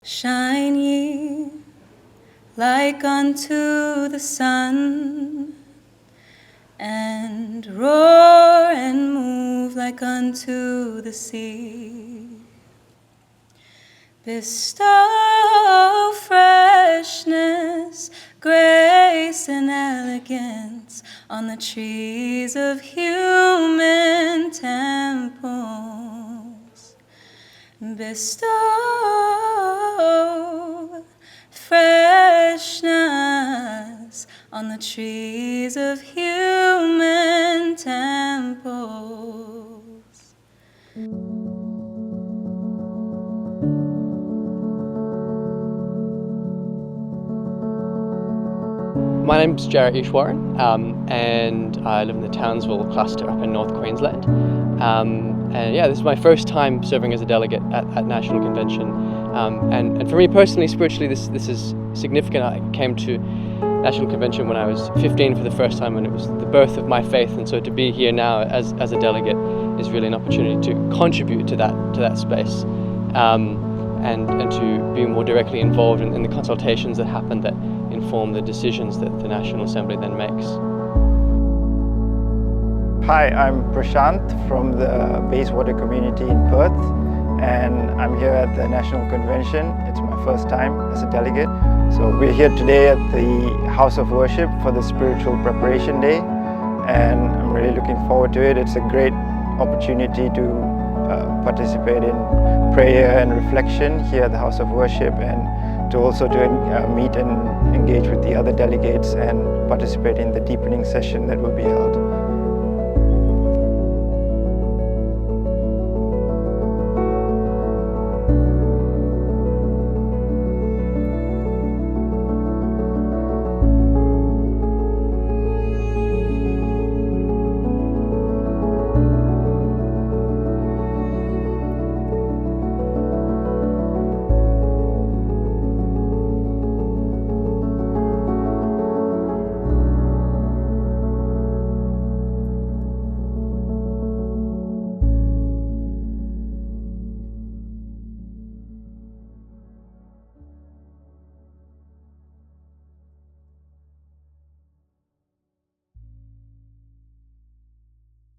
Shine ye like unto the sun, and roar and move like unto the sea. Bestow freshness, grace, and elegance on the trees of human temples. Bestow freshness on the trees of human temples. My name's Jarrett Ishwaran, and I live in the Townsville cluster up in North Queensland. And yeah, this is my first time serving as a delegate at National Convention. And for me personally, spiritually, this is significant. I came to National Convention when I was 15 for the first time, and it was the birth of my faith. And so to be here now as a delegate is really an opportunity to contribute to that space, and to be more directly involved in the consultations that happen that inform the decisions that the National Assembly then makes. Hi, I'm Prashant from the Bayswater community in Perth, and I'm here at the National Convention. It's my first time as a delegate. So we're here today at the House of Worship for the Spiritual Preparation Day, and I'm really looking forward to it. It's a great opportunity to participate in prayer and reflection here at the House of Worship, and to also meet and engage with the other delegates and participate in the deepening session that will be held.